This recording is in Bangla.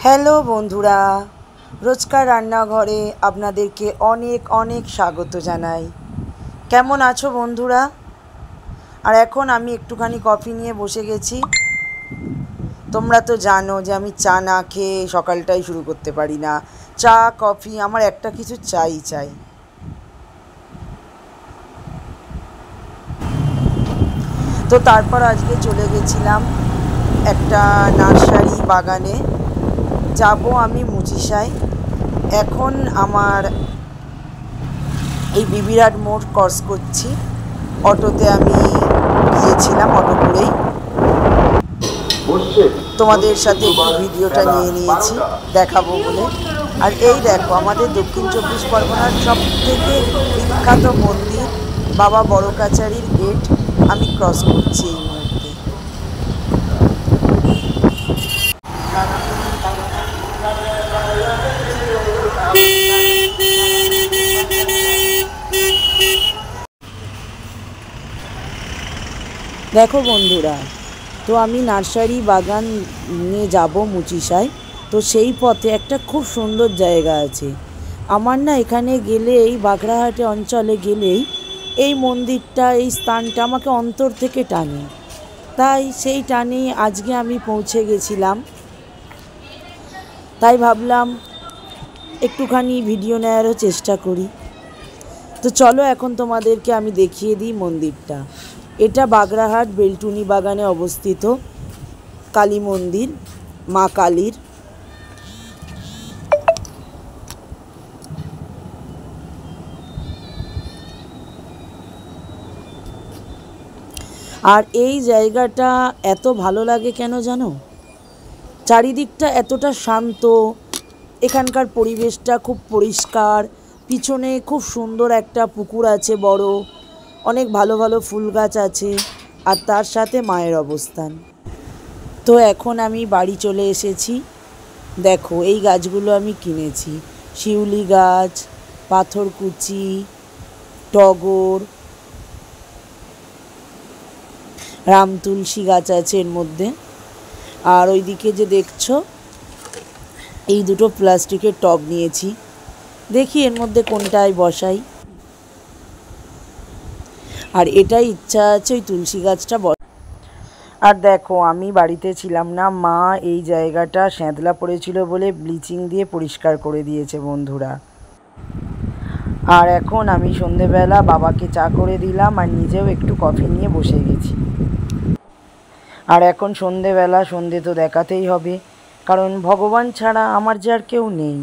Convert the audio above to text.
হ্যালো বন্ধুরা, রোজকার রান্নাঘরে আপনাদেরকে অনেক অনেক স্বাগত জানাই। কেমন আছো বন্ধুরা? আর এখন আমি একটুখানি কফি নিয়ে বসে গেছি। তোমরা তো জানো যে আমি চা না খেয়ে সকালটাই শুরু করতে পারি না। চা কফি আমার একটা কিছু চাই। তো তারপর আজকে চলে গেছিলাম একটা নার্সারি বাগানে। যাব আমি মুচিসায়। এখন আমার এই বিবিরাট মোড় ক্রস করছি। অটোতে আমি গিয়েছিলাম, অটো করেই তোমাদের সাথে একটু ভিডিওটা নিয়ে নিয়েছি দেখাবো বলে। আর এই দেখো, আমাদের দক্ষিণ চব্বিশ পরগনার সব থেকে বিখ্যাত মন্দির বাবা বড় কাচারির গেট আমি ক্রস করছি এই মুহূর্তে। দেখো বন্ধুরা, তো আমি নার্সারি বাগান নিয়ে যাব মুচিসায়। তো সেই পথে একটা খুব সুন্দর জায়গা আছে আমার, না এখানে গেলেই, বাগড়াহাটে অঞ্চলে গেলেই এই মন্দিরটা, এই স্থানটা আমাকে অন্তর থেকে টানে। তাই সেই টানেই আজকে আমি পৌঁছে গেছিলাম। তাই ভাবলাম একটুখানি ভিডিও নেওয়ারও চেষ্টা করি। তো চলো এখন তোমাদেরকে আমি দেখিয়ে দিই মন্দিরটা। এটা বাগড়াহাট বেলটুনি বাগানে অবস্থিত কালী মন্দির, মা কালীর। আর এই জায়গাটা এত ভালো লাগে কেন জানো? চারিদিকটা এতটা শান্ত, এখানকার পরিবেশটা খুব পরিষ্কার, পিছনে খুব সুন্দর একটা পুকুর আছে বড়, অনেক ভালো ভালো ফুল গাছ আছে, আর তার সাথে মায়ের অবস্থান। তো এখন আমি বাড়ি চলে এসেছি। দেখো এই গাছগুলো আমি কিনেছি, শিউলি গাছ, পাথরকুচি, টগর, রাম তুলসী গাছ আছে এর মধ্যে। আর ওইদিকে যে দেখছো, এই দুটো প্লাস্টিকের টব নিয়েছি, দেখি এর মধ্যে কোনটায় বসাই। আর এটাই ইচ্ছা আছে ওই তুলসী গাছটা আর দেখো, আমি বাড়িতে ছিলাম না, মা এই জায়গাটা শ্যাঁতলা পড়েছিল বলে ব্লিচিং দিয়ে পরিষ্কার করে দিয়েছে বন্ধুরা। আর এখন আমি সন্ধেবেলা বাবাকে চা করে দিলাম, আর নিজেও একটু কফি নিয়ে বসে গেছি। আর এখন সন্ধেবেলা, সন্ধে তো দেখাতেই হবে, কারণ ভগবান ছাড়া আমার যে আর কেউ নেই।